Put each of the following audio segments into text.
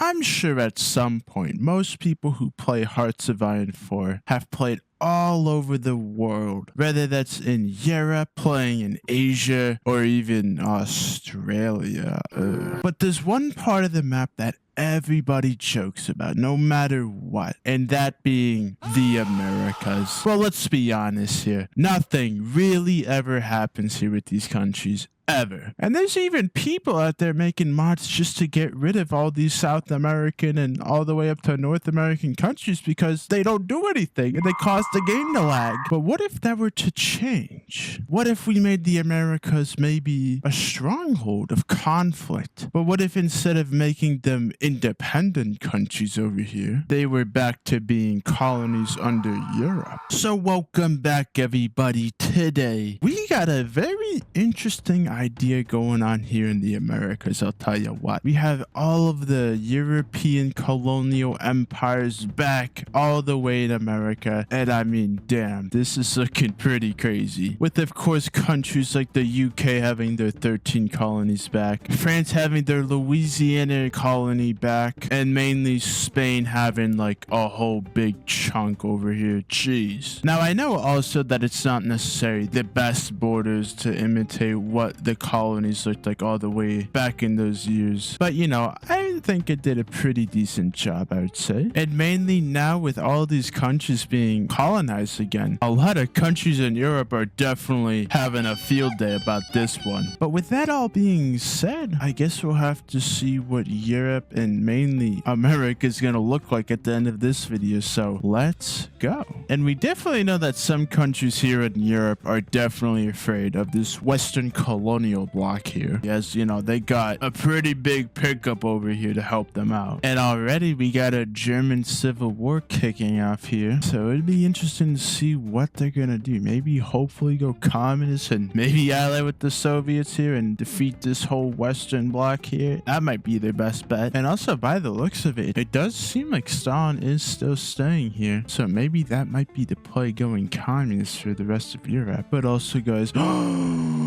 I'm sure at some point, most people who play Hearts of Iron 4 have played all over the world, whether that's in Europe, playing in Asia, or even Australia. But there's one part of the map that everybody jokes about, no matter what, and that being the Americas. Well, let's be honest here. Nothing really ever happens here with these countries. Ever. And there's even people out there making mods just to get rid of all these South American and all the way up to North American countries because they don't do anything and they cause the game to lag. But what if that were to change? What if we made the Americas maybe a stronghold of conflict? But what if instead of making them independent countries over here, they were back to being colonies under Europe? So welcome back, everybody. Today, we got a very interesting idea going on here in the Americas. I'll tell you what, we have all of the European colonial empires back all the way in America, and I mean, damn, this is looking pretty crazy, with of course countries like the UK having their 13 colonies back, France having their Louisiana colony back, and mainly Spain having like a whole big chunk over here. Jeez. Now I know also that it's not necessarily the best borders to imitate what the colonies looked like all the way back in those years, but you know, I think it did a pretty decent job, I would say. And mainly now with all these countries being colonized again, a lot of countries in Europe are definitely having a field day about this one. But with that all being said, I guess we'll have to see what Europe and mainly America is going to look like at the end of this video, so let's go. And we definitely know that some countries here in Europe are definitely afraid of this Western colonial block here, as you know, they got a pretty big pickup over here to help them out. And already we got a German civil war kicking off here, so it'd be interesting to see what they're gonna do. Maybe hopefully go communist and maybe ally with the Soviets here and defeat this whole Western bloc here. That might be their best bet. And also by the looks of it, it does seem like Stalin is still staying here, so maybe that might be the play, going communist for the rest of Europe. But also guys,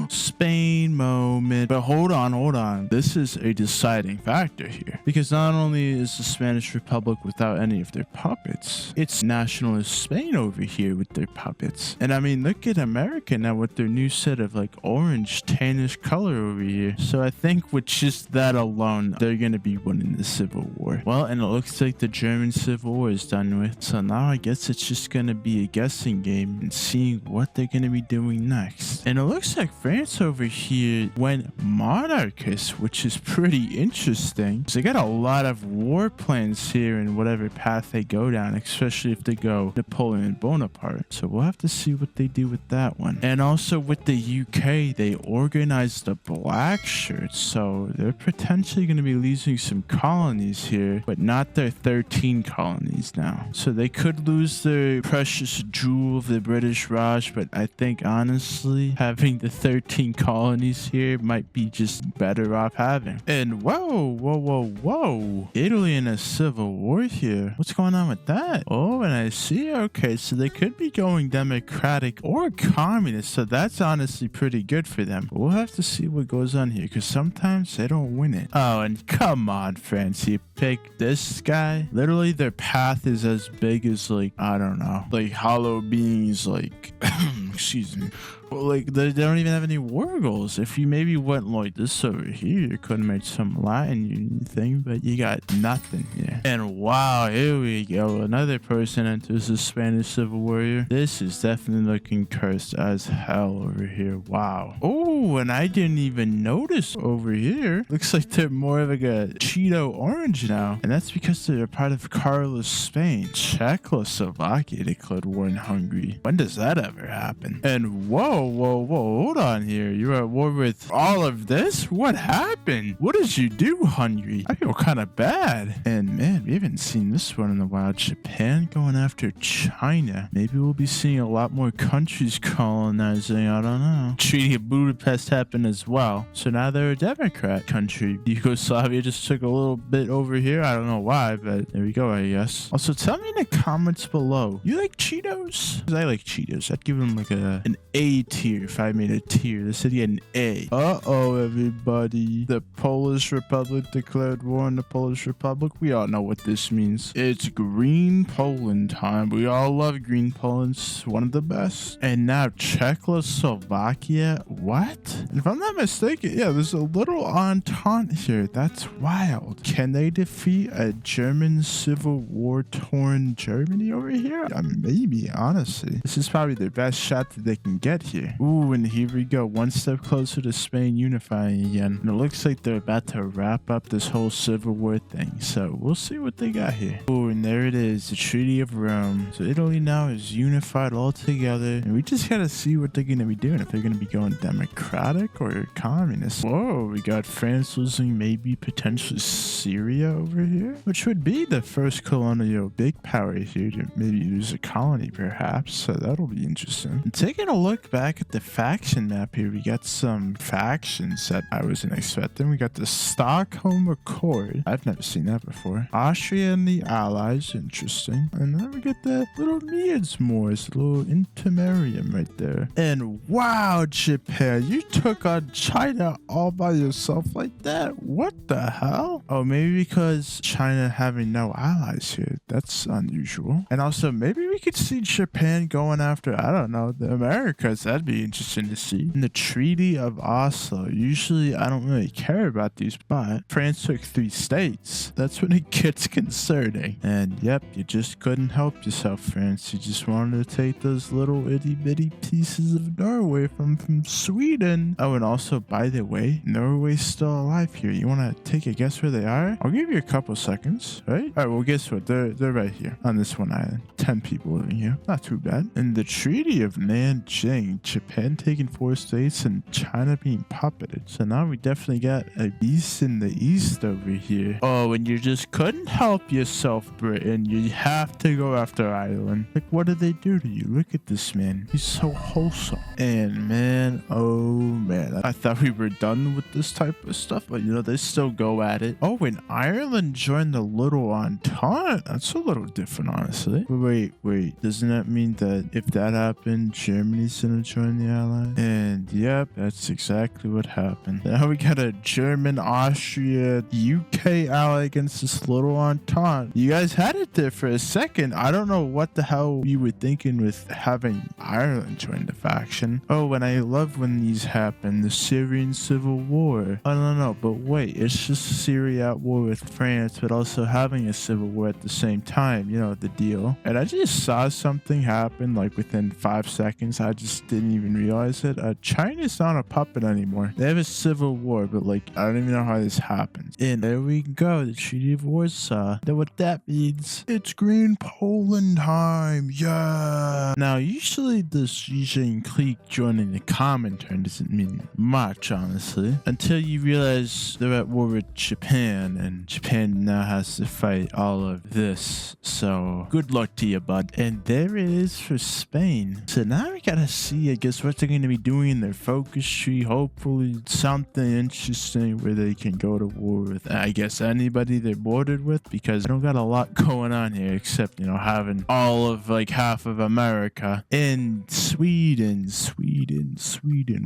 Spain moment. But hold on, this is a deciding factor here, because not only is the Spanish Republic without any of their puppets, it's nationalist Spain over here with their puppets. And I mean, look at America now with their new set of like orange tannish color over here. So I think with just that alone, they're gonna be winning the Civil War. Well, and it looks like the German Civil War is done with, so now I guess it's just gonna be a guessing game and seeing what they're gonna be doing next. And it looks like France over here went monarchist, which is pretty interesting, because they got a lot of war plans here in whatever path they go down, especially if they go Napoleon Bonaparte. So we'll have to see what they do with that one. And also with the UK, they organized the black shirts, so they're potentially going to be losing some colonies here, but not their 13 colonies now. So they could lose their precious jewel of the British Raj, but I think honestly having the 13 colonies here might be just better off having. And whoa, Italy in a civil war here. What's going on with that? Oh, and I see. Okay, so they could be going democratic or communist, so that's honestly pretty good for them. We'll have to see what goes on here, because sometimes they don't win it. Oh, and come on, France, you pick this guy. Literally their path is as big as like, I don't know, like hollow beings, like excuse me. Well, like they don't even have any war goals. If you maybe went like this over here, you could have made some Latin thing, but you got nothing here. And wow, here we go. Another person enters the Spanish Civil War here. This is definitely looking cursed as hell over here. Wow. Oh, and I didn't even notice over here. Looks like they're more of like a Cheeto orange now. And that's because they're a part of Carlos Spain. Czechoslovakia declared war in Hungary. When does that ever happen? And whoa, hold on here. You're at war with all of this? What happened? What did you do, Hungary? I feel kind of bad. And man, haven't seen this one in a while. Japan going after China. Maybe we'll be seeing a lot more countries colonizing. I don't know. Treaty of Budapest happened as well. So now they're a Democrat country. Yugoslavia just took a little bit over here. I don't know why, but there we go, I guess. Also, tell me in the comments below. You like Cheetos? Because I like Cheetos. I'd give them like an A tier if I made a tier. This city had an A. Uh-oh, everybody. The Polish Republic declared war on the Polish Republic. We all know what this means. It's Green Poland time. We all love Green Poland. It's one of the best. And now Czechoslovakia. What? And if I'm not mistaken, yeah, there's a little entente here. That's wild. Can they defeat a German Civil War torn Germany over here? Maybe, honestly. This is probably their best shot that they can get here. Ooh, and here we go. One step closer to Spain unifying again. And it looks like they're about to wrap up this whole Civil War thing. So we'll see what they got here. Ooh, and there it is. The Treaty of Rome. So Italy now is unified all together. And we just gotta see what they're gonna be doing. If they're gonna be going democratic or communist. Whoa, we got France losing maybe potentially Syria over here. Which would be the first colonial big power here to maybe use a colony perhaps. So that'll be interesting. And taking a look back at the faction map here, we got some factions that I wasn't expecting. We got the Stockholm Accord. I've never seen that before. Austria and the Allies, interesting. And then we get the little Meads Moors, the little intermarium right there. And wow, Japan, you took on China all by yourself like that. What the hell? Oh, maybe because China having no allies here. That's unusual. And also, maybe we could see Japan going after, I don't know, the Americas. That'd be interesting to see. And the Treaty of Oslo. Usually, I don't really care about these, but France took 3 states. That's when it gets concerning. And yep, you just couldn't help yourself, France. You just wanted to take those little itty bitty pieces of Norway from Sweden. Oh, and also, by the way, Norway's still alive here. You want to take a guess where they are? I'll give you a couple seconds, right? All right, well, guess what? They're right here on this one island. 10 people living here. Not too bad. And the Treaty of Nanjing, Japan taking 4 states and China being puppeted. So now we definitely got a beast in the east over here. Oh, and you just couldn't help yourself, Britain. You have to go after Ireland. Like, what did they do to you? Look at this man. He's so wholesome. And man, oh man, I thought we were done with this type of stuff, but you know, they still go at it. Oh, and Ireland joined the Little Entente. That's a little different, honestly. Wait. Doesn't that mean that if that happened, Germany's gonna join the Allies? And yep, that's exactly what happened. Now we got a German, Austria, UK ally against this Little Entente. You guys had it there for a second. I don't know what the hell you were thinking with having Ireland join the faction. Oh, and I love when these happen. The Syrian Civil War. I don't know, but wait, it's just Syria at war with France, but also having a civil war at the same time. You know the deal. And I just saw something happen like within 5 seconds. I just didn't even realize it. China's not a puppet anymore. They have a civil war, but like I don't even know how this happens. And there we go, the Treaty of Warsaw. Know what that means? It's Green Poland time. Yeah. Now usually the Xi Jinping clique joining the Comintern doesn't mean much, honestly, until you realize they're at war with Japan, and Japan now has to fight all of this. So good luck to you, bud. And there it is for Spain. So now we gotta see, I guess, what they're gonna be doing in their focus tree. Hopefully something interesting where they can go to war with, I guess, anybody they're bordered with, because I don't got a lot going on here except, you know, having all of like half of America. And Sweden.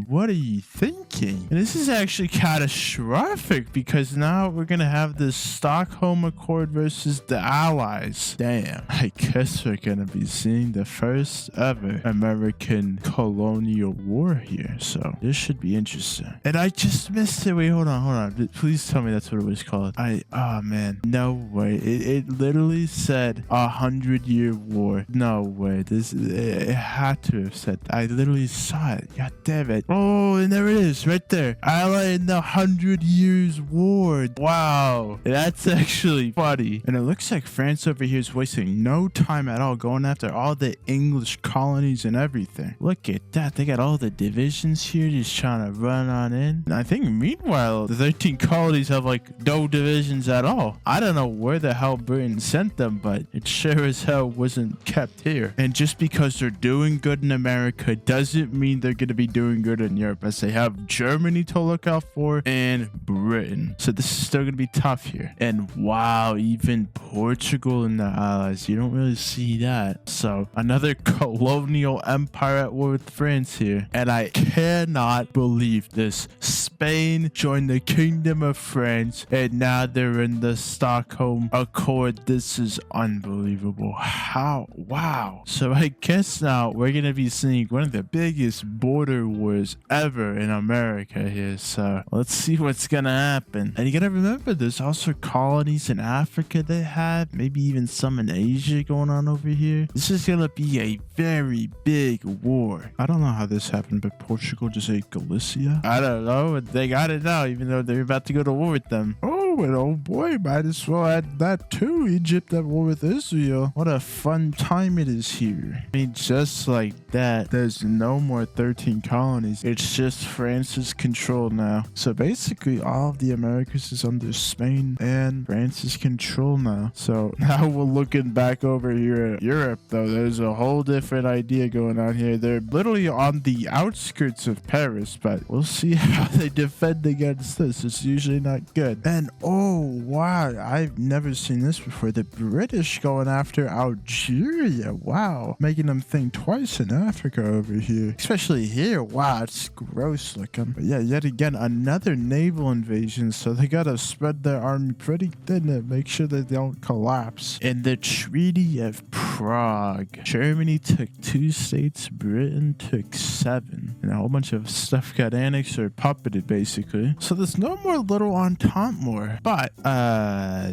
What are you thinking? And this is actually catastrophic because now we're gonna have this Stockholm Accord versus the Allies. Damn. I guess we're gonna be seeing the first ever American colonial war here. So this should be interesting. And I just missed it. Wait, hold on. Please tell me that's what it was called. Oh man. No way. It literally said 100-year war. No way. It had to have said that. I literally saw it. God damn it. Oh, and there it is right there. Ally in the 100 Years War. Wow. That's actually funny. And it looks like France over here is wasting no time at all going after all the English colonies and everything. Look at that. They got all the divisions here just trying to run on in. And I think meanwhile, the 13 colonies have like no divisions at all. I don't know where the hell Britain sent them, but it sure as hell wasn't kept here. And just because they're doing good in America doesn't mean they're going to be doing good in Europe, as they have Germany to look out for and Britain. So this is still going to be tough here. And wow, even Portugal and the allies, you don't really see that. So another colonial empire at war with France here. And I cannot believe this. Spain joined the Kingdom of France, and now they're in the Stockholm Accord. This is unbelievable. How? Wow. So I guess now we're going to be seeing one of the biggest border wars ever in America here. So let's see what's going to happen. And you got to remember, there's also colonies in Africa they have, maybe even some in Asia going on over here. This is going to be a very big war. I don't know how this happened, but Portugal just ate Galicia. I don't know, but they got it now, even though they're about to go to war with them. Oh, and oh boy, might as well add that too. Egypt at war with Israel. What a fun time it is here. I mean, just like that, there's no more 13 colonies. It's just France's control now. So basically, all of the Americas is under Spain and France's control now. So now we're looking back over here at Europe, though. There's a whole different idea going on here. They're literally on the outskirts of Paris, but we'll see how they defend against this. It's usually not good. And oh wow, I've never seen this before. The British going after Algeria. Wow, making them think twice in Africa over here, especially here. Wow, it's gross looking. But yeah, yet again, another naval invasion. So they gotta spread their army pretty thin to make sure that they don't collapse. In the Treaty of Prague, Germany took 2 states, Britain took 7, and a whole bunch of stuff got annexed or puppeted basically. So there's no more little Entente more. But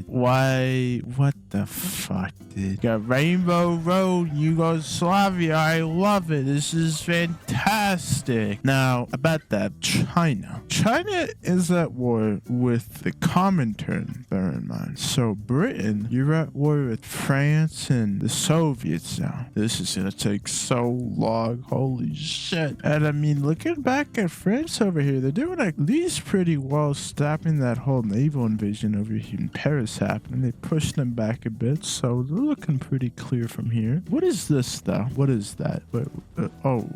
why? What the fuck, dude? Got Rainbow Road, Yugoslavia. I love it. This is fantastic. Now about that, China is at war with the Comintern, bear in mind. So Britain, you're at war with France and the Soviets now. This is gonna take so long. Holy shit. And I mean, looking back at France over here, they're doing at least pretty well stopping that whole naval invasion over here in Paris happening. They pushed them back a bit, so they're looking pretty clear from here. What is this though? What is that? Oh,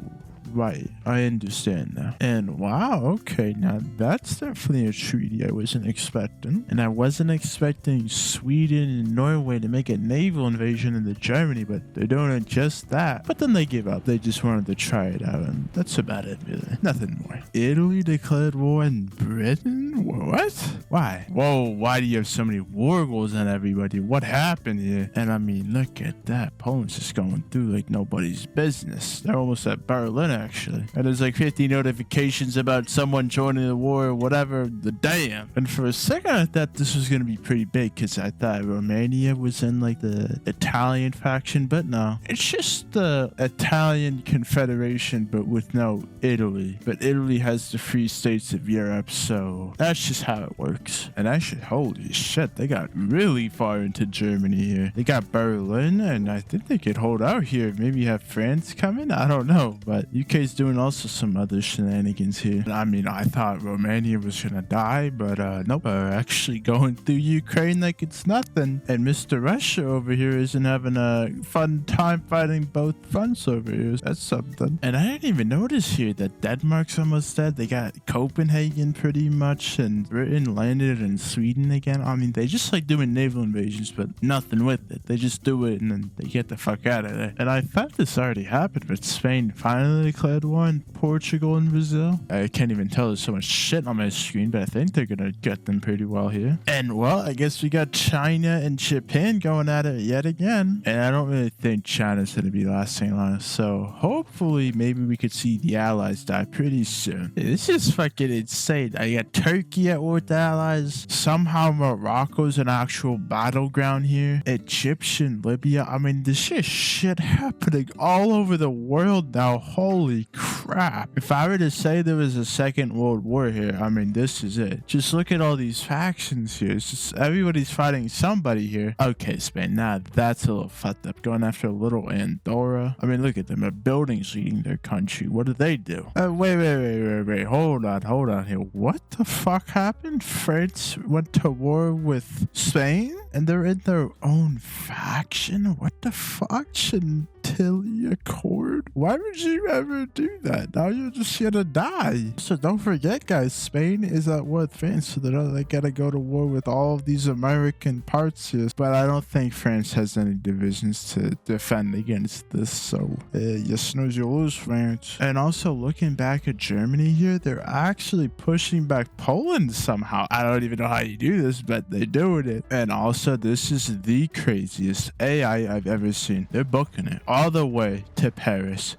right, I understand now. And wow, okay, now that's definitely a treaty I wasn't expecting. And I wasn't expecting Sweden and Norway to make a naval invasion into Germany, but they're doing just that. But then they give up. They just wanted to try it out, and that's about it, really. Nothing more. Italy declared war on Britain? What? Why? Whoa, why do you have so many war goals on everybody? What happened here? And I mean, look at that. Poland's just going through like nobody's business. They're almost at Berlin, actually. And there's like 50 notifications about someone joining the war or whatever. The damn. And for a second, I thought this was going to be pretty big, because I thought Romania was in like the Italian faction, but no. It's just the Italian Confederation, but with no Italy. But Italy has the free states of Europe, so that's just how it works. And actually, holy shit, they got really far into Germany here. They got Berlin, and I think they could hold out here. Maybe have France coming? I don't know, but UK's doing also some other shenanigans here. I mean, I thought Romania was gonna die, but nope. Actually going through Ukraine like it's nothing. And Mr. Russia over here isn't having a fun time fighting both fronts over here. That's something. And I didn't even notice here that Denmark's almost dead. They got Copenhagen pretty much, and Britain landed in Sweden again. I mean, they just like doing naval invasions, but nothing with it. They just do it and then they get the fuck out of there. And I thought this already happened, but Spain finally declared war on Portugal and Brazil. I can't even tell, there's so much shit on my screen, but I think they're gonna get them pretty well here. And well, I guess we got China and Japan going at it yet again. And I don't really think China's gonna be lasting long, so hopefully maybe we could see the allies die pretty soon. This is fucking insane. I got Turkey at war with the allies. Somehow Morocco's an actual battleground here. Egyptian, Libya. I mean, this shit happening all over the world now. Holy Holy crap. If I were to say there was a second world war here, I mean, this is it. Just look at all these factions here. It's just everybody's fighting somebody here. Okay, Spain, now that's a little fucked up. Going after a little Andorra. I mean, look at them. They're buildings leading their country. What do they do? Wait. Hold on here. What the fuck happened? France went to war with Spain and they're in their own faction? What the fuck? Chantilly Accord? Why would you ever do that? Now you're just gonna die. So don't forget, guys, Spain is at war with France, so they gotta go to war with all of these American parts here. But I don't think France has any divisions to defend against this, so you snooze, you lose, France. And also looking back at Germany here, they're actually pushing back Poland somehow. I don't even know how you do this, but they're doing it. And also, this is the craziest AI I've ever seen. They're booking it all the way to Paris.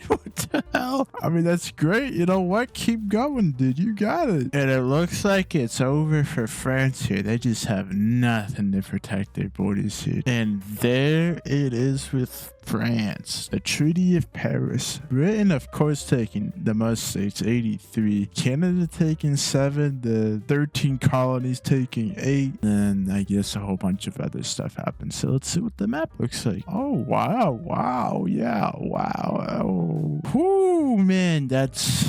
What the hell? I mean, that's great. You know what? Keep going, dude. You got it. And it looks like it's over for France here. They just have nothing to protect their borders here. And there it is with France. The Treaty of Paris. Britain, of course, taking the most states, 83. Canada taking 7. The 13 colonies taking 8. And I guess a whole bunch of other stuff happened. So let's see what the map looks like. Oh, wow. Yeah, wow. Oh, whoo, man, that's...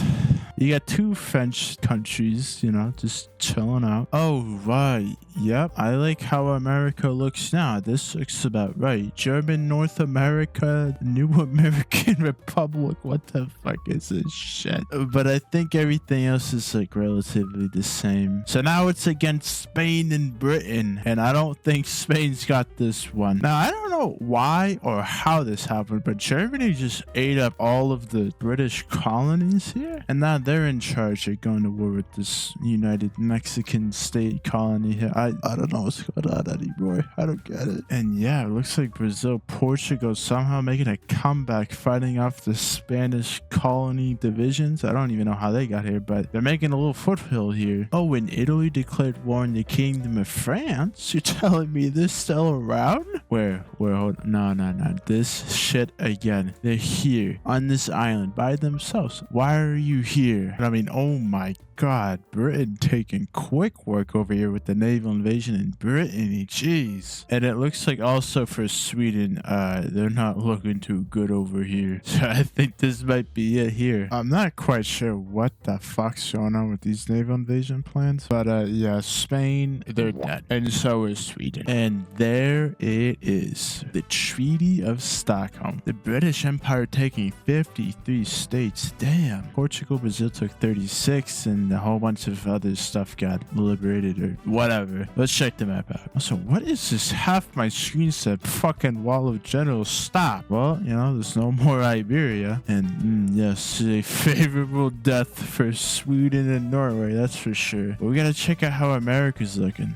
You got 2 French countries, you know, just chilling out. Oh, right. Yep. I like how America looks now. This looks about right. German North America, New American Republic. What the fuck is this shit? But I think everything else is like relatively the same. So now it's against Spain and Britain. And I don't think Spain's got this one. Now, I don't know why or how this happened, but Germany just ate up all of the British colonies here. And now they're in charge. They're going to war with this United Mexican state colony here. I don't know what's going on anymore. I don't get it. And yeah, it looks like Brazil, Portugal somehow making a comeback, fighting off the Spanish colony divisions. I don't even know how they got here, but they're making a little foothill here. Oh, and Italy declared war on the Kingdom of France? You're telling me this still around? Where? Hold on. No. This shit again. They're here on this island by themselves. Why are you here? I mean, oh my God, Britain taking quick work over here with the naval invasion in Brittany. Jeez. And it looks like also for Sweden, they're not looking too good over here. So I think this might be it here. I'm not quite sure what the fuck's going on with these naval invasion plans. But yeah, Spain, they're dead. And so is Sweden. And there it is. The Treaty of Stockholm. The British Empire taking 53 states. Damn. Portugal, Brazil took 36 and a whole bunch of other stuff got liberated or whatever. Let's check the map out. Also, what is this? Half my screen said fucking Wall of Generals. Stop. Well, you know, there's no more Iberia. And yes, a favorable death for Sweden and Norway, that's for sure. But we gotta check out how America's looking.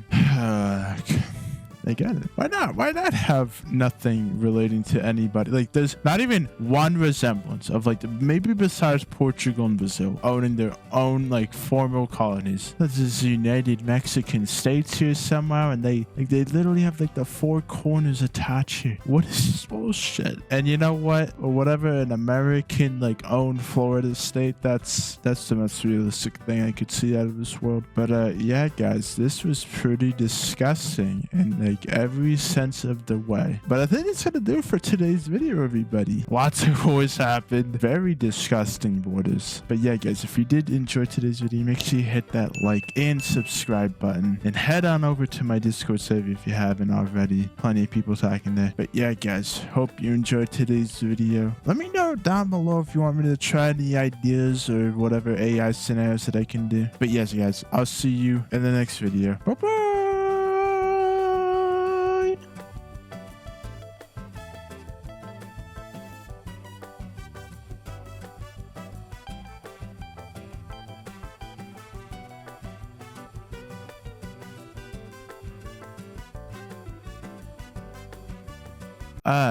They get it. Why not? Why not have nothing relating to anybody? Like, there's not even one resemblance of, like, maybe besides Portugal and Brazil owning their own, like, formal colonies. There's this United Mexican States here somewhere, and they literally have, like, the 4 corners attached here. What is this bullshit? And you know what? Whatever an American, like, owned Florida state, that's the most realistic thing I could see out of this world. But, yeah, guys, this was pretty disgusting. And, like, every sense of the way. But I think it's gonna do it for today's video, everybody. Lots of wars happened. Very disgusting borders. But yeah, guys, if you did enjoy today's video, make sure you hit that like and subscribe button. And head on over to my Discord server if you haven't already. Plenty of people talking there. But yeah, guys, hope you enjoyed today's video. Let me know down below if you want me to try any ideas or whatever AI scenarios that I can do. But yes, guys, I'll see you in the next video. Bye-bye!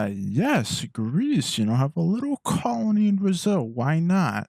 Yes, Greece, you know, have a little colony in Brazil. Why not?